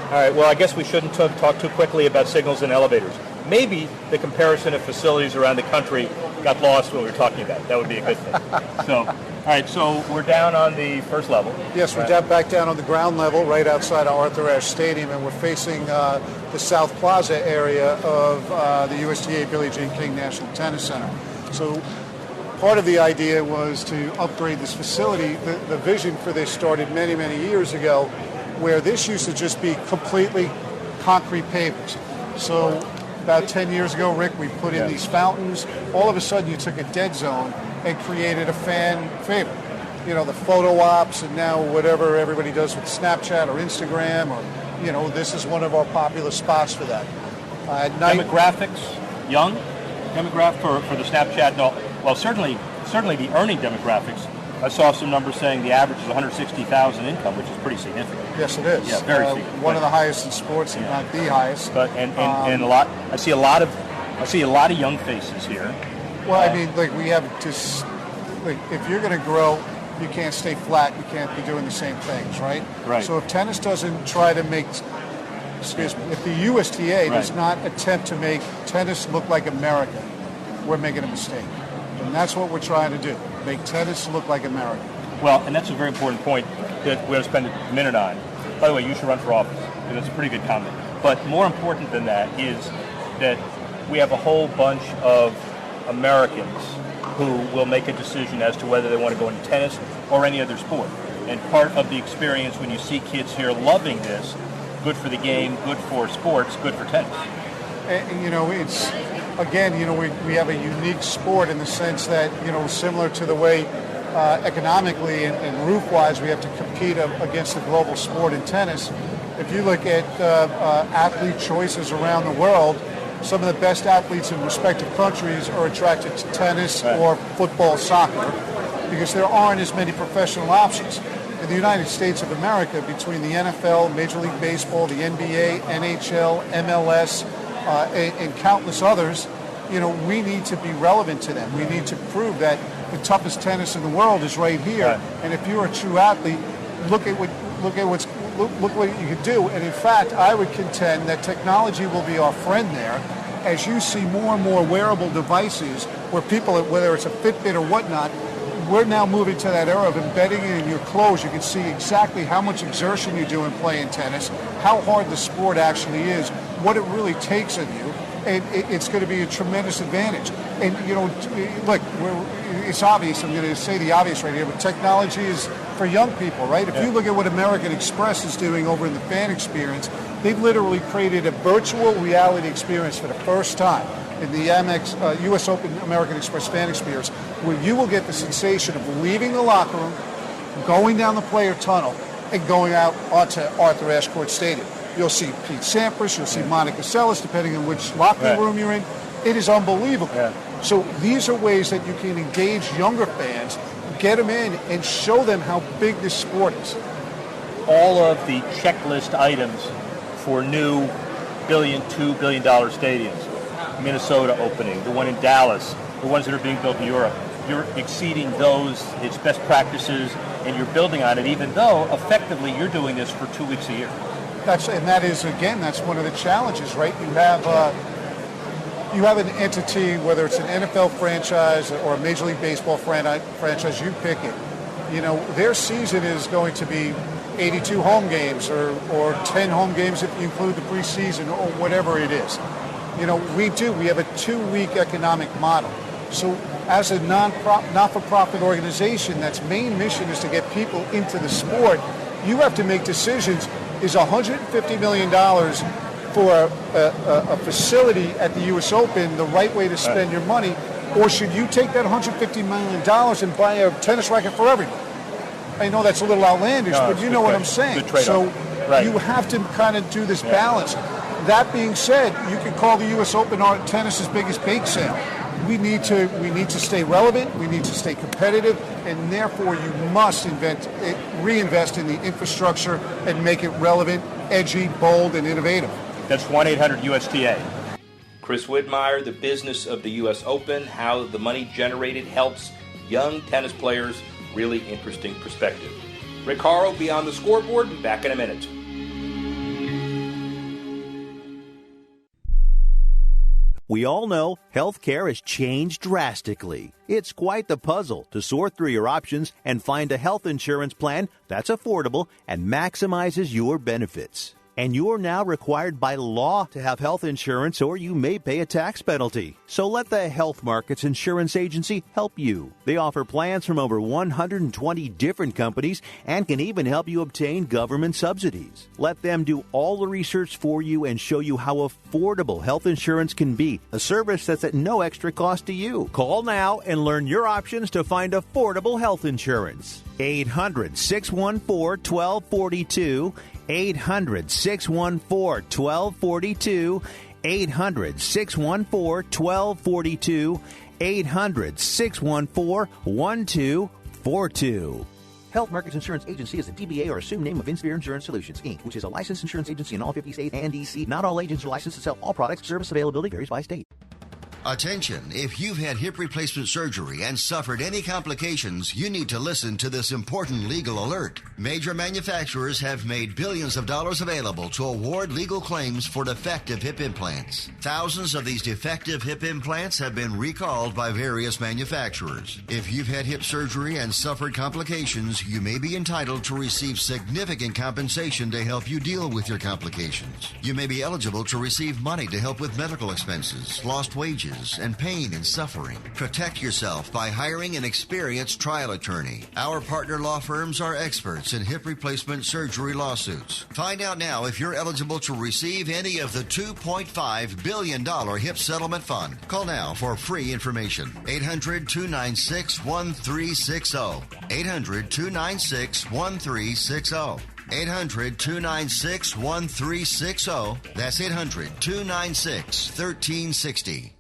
All right, well, I guess we shouldn't talk too quickly about signals in elevators. Maybe the comparison of facilities around the country got lost when we were talking about it. That would be a good thing. So, all right, so we're down on the first level. Yes, we're back down on the ground level, right outside of Arthur Ashe Stadium, and we're facing the South Plaza area of the USTA Billie Jean King National Tennis Center. So part of the idea was to upgrade this facility. The vision for this started many, many years ago, where this used to just be completely concrete pavers. So about 10 years ago, Rick, we put in these fountains. All of a sudden, you took a dead zone and created a fan favorite. The photo ops and now whatever everybody does with Snapchat or Instagram, or, this is one of our popular spots for that. At night, demographics, young demographic for the Snapchat. No, well, certainly the earning demographics. I saw some numbers saying the average is $160,000 income, which is pretty significant. Yes, it is. Yeah, very significant. One of the highest in sports, if not the highest. But and a lot. I see a lot of young faces here. Well, we have to. If you're going to grow, you can't stay flat. You can't be doing the same things, right? Right. So if tennis doesn't try to make, if the USTA does not attempt to make tennis look like America, we're making a mistake. And that's what we're trying to do, make tennis look like America. Well, and that's a very important point that we're going to spend a minute on. By the way, you should run for office. That's a pretty good comment. But more important than that is that we have a whole bunch of Americans who will make a decision as to whether they want to go into tennis or any other sport. And part of the experience when you see kids here loving this, good for the game, good for sports, good for tennis. And, it's... Again, we have a unique sport in the sense that, similar to the way economically and roof-wise we have to compete against the global sport in tennis, If you look at athlete choices around the world, some of the best athletes in respective countries are attracted to tennis or football, soccer, because there aren't as many professional options. In the United States of America, between the NFL, Major League Baseball, the NBA, NHL, MLS, and countless others, we need to be relevant to them. We need to prove that the toughest tennis in the world is right here. Right. And if you're a true athlete, look what you can do. And in fact, I would contend that technology will be our friend there. As you see more and more wearable devices where people, whether it's a Fitbit or whatnot, we're now moving to that era of embedding it in your clothes. You can see exactly how much exertion you do in playing tennis, how hard the sport actually is, what it really takes of you, and it's going to be a tremendous advantage. And, look, it's obvious, I'm going to say the obvious right here, but technology is for young people, right? If you look at what American Express is doing over in the fan experience, they've literally created a virtual reality experience for the first time in the Amex U.S. Open American Express fan experience, where you will get the sensation of leaving the locker room, going down the player tunnel, and going out onto Arthur Ashe Court Stadium. You'll see Pete Sampras, you'll see Monica Seles, depending on which locker room you're in. It is unbelievable. Yeah. So these are ways that you can engage younger fans, get them in, and show them how big this sport is. All of the checklist items for new $2 billion stadiums. Minnesota opening, the one in Dallas, the ones that are being built in Europe. You're exceeding those, it's best practices, and you're building on it, even though effectively you're doing this for 2 weeks a year. That's one of the challenges, right? You have an entity, whether it's an NFL franchise or a Major League Baseball franchise, you pick it. Their season is going to be 82 home games or 10 home games if you include the preseason or whatever it is. We have a 2-week economic model. So as a not-for-profit organization, that's main mission is to get people into the sport, you have to make decisions. Is $150 million for a facility at the U.S. Open the right way to spend your money, or should you take that $150 million and buy a tennis racket for everybody? I know that's a little outlandish, but you know what I'm saying. So you have to kind of do this balance. That being said, you can call the U.S. Open tennis's biggest bake sale. We need to stay relevant. We need to stay competitive, and therefore you must reinvest in the infrastructure and make it relevant, edgy, bold, and innovative. That's 1-800-USTA. Chris Whitmire, the business of the U.S. Open, how the money generated helps young tennis players. Really interesting perspective. Rick Horrow, Beyond the Scoreboard, back in a minute. We all know healthcare has changed drastically. It's quite the puzzle to sort through your options and find a health insurance plan that's affordable and maximizes your benefits. And you're now required by law to have health insurance, or you may pay a tax penalty. So let the Health Markets Insurance Agency help you. They offer plans from over 120 different companies and can even help you obtain government subsidies. Let them do all the research for you and show you how affordable health insurance can be, a service that's at no extra cost to you. Call now and learn your options to find affordable health insurance. 800-614-1242. 800-614-1242, 800-614-1242, 800-614-1242. Health Markets Insurance Agency is a DBA or assumed name of Inspire Insurance Solutions, Inc., which is a licensed insurance agency in all 50 states and D.C. Not all agents are licensed to sell all products. Service availability varies by state. Attention, if you've had hip replacement surgery and suffered any complications, you need to listen to this important legal alert. Major manufacturers have made billions of dollars available to award legal claims for defective hip implants. Thousands of these defective hip implants have been recalled by various manufacturers. If you've had hip surgery and suffered complications, you may be entitled to receive significant compensation to help you deal with your complications. You may be eligible to receive money to help with medical expenses, lost wages, and pain and suffering. Protect yourself by hiring an experienced trial attorney. Our partner law firms are experts in hip replacement surgery lawsuits. Find out now if you're eligible to receive any of the $2.5 billion HIP settlement fund. Call now for free information. 800-296-1360. 800-296-1360. 800-296-1360. That's 800-296-1360.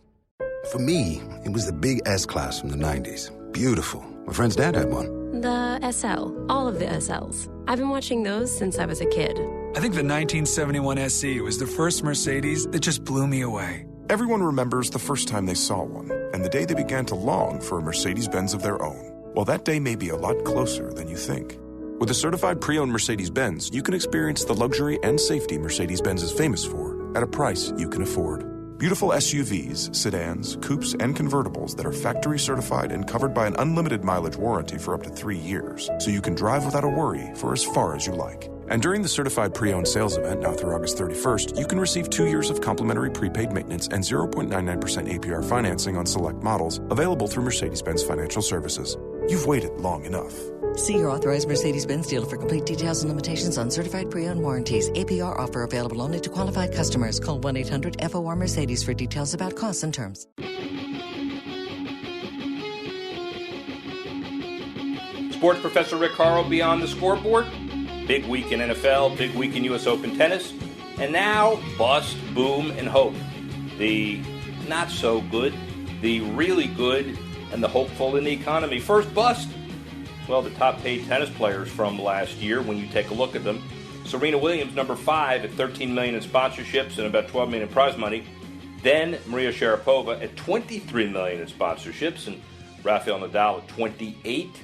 For me, it was the big S-Class from the 90s. Beautiful. My friend's dad had one. The SL. All of the SLs. I've been watching those since I was a kid. I think the 1971 SC was the first Mercedes that just blew me away. Everyone remembers the first time they saw one, and the day they began to long for a Mercedes-Benz of their own. Well, that day may be a lot closer than you think. With a certified pre-owned Mercedes-Benz, you can experience the luxury and safety Mercedes-Benz is famous for at a price you can afford. Beautiful SUVs, sedans, coupes, and convertibles that are factory certified and covered by an unlimited mileage warranty for up to 3 years, so you can drive without a worry for as far as you like. And during the certified pre-owned sales event, now through August 31st, you can receive 2 years of complimentary prepaid maintenance and 0.99% APR financing on select models, available through Mercedes-Benz Financial Services. You've waited long enough. See your authorized Mercedes-Benz dealer for complete details and limitations on certified pre-owned warranties. APR offer available only to qualified customers. Call 1-800-FOR-MERCEDES for details about costs and terms. Sports Professor Rick Horrow beyond the scoreboard. Big week in NFL, big week in U.S. Open tennis. And now, bust, boom, and hope. The not so good, the really good, and the hopeful in the economy. First bust. Well, the top paid tennis players from last year, when you take a look at them. Serena Williams, number 5 at $13 million in sponsorships and about $12 million in prize money. Then Maria Sharapova at $23 million in sponsorships and Rafael Nadal at $28.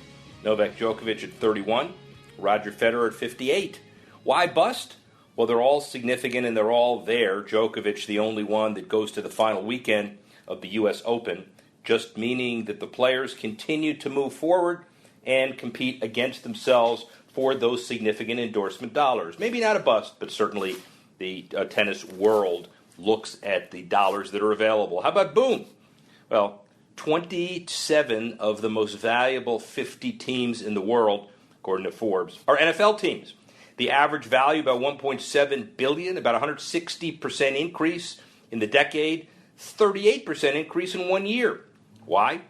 Novak Djokovic at $31. Roger Federer at $58. Why bust? Well, they're all significant and they're all there. Djokovic, the only one that goes to the final weekend of the U.S. Open, just meaning that the players continue to move forward and compete against themselves for those significant endorsement dollars. Maybe not a bust, but certainly the tennis world looks at the dollars that are available. How about boom? Well, 27 of the most valuable 50 teams in the world, according to Forbes, are NFL teams. The average value about $1.7 billion, about 160% increase in the decade, 38% increase in 1 year. Why?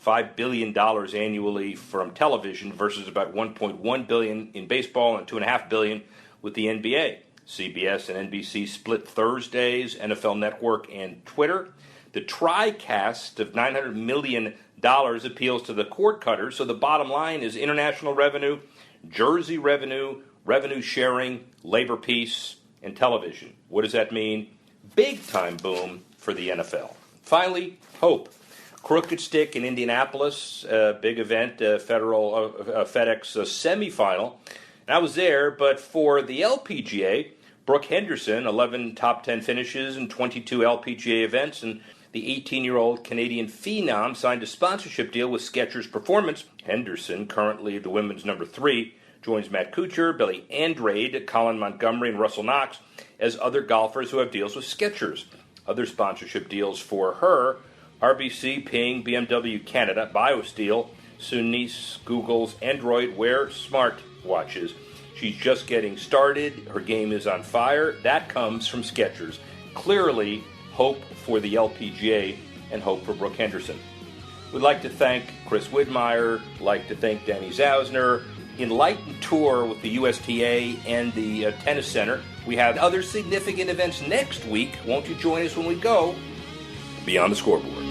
$5 billion annually from television versus about $1.1 billion in baseball and $2.5 billion with the NBA. CBS and NBC split Thursdays, NFL Network and Twitter. The TriCast of $900 million appeals to the cord cutters, so the bottom line is international revenue, jersey revenue, revenue sharing, labor peace, and television. What does that mean? Big time boom for the NFL. Finally, hope. Crooked Stick in Indianapolis, big event, federal FedEx semifinal. And I was there, but for the LPGA, Brooke Henderson, 11 top 10 finishes and 22 LPGA events, and the 18-year-old Canadian phenom signed a sponsorship deal with Skechers Performance. Henderson, currently the women's number 3, joins Matt Kuchar, Billy Andrade, Colin Montgomery, and Russell Knox as other golfers who have deals with Skechers. Other sponsorship deals for her: RBC, Ping, BMW Canada, BioSteel, Sunnis, Google's Android Wear smart watches. She's just getting started. Her game is on fire. That comes from Skechers. Clearly, hope for the LPGA and hope for Brooke Henderson. We'd like to thank Chris Widmeyer, like to thank Danny Zausner. Enlightened tour with the USTA and the Tennis Center. We have other significant events next week. Won't you join us when we go Beyond the Scoreboard?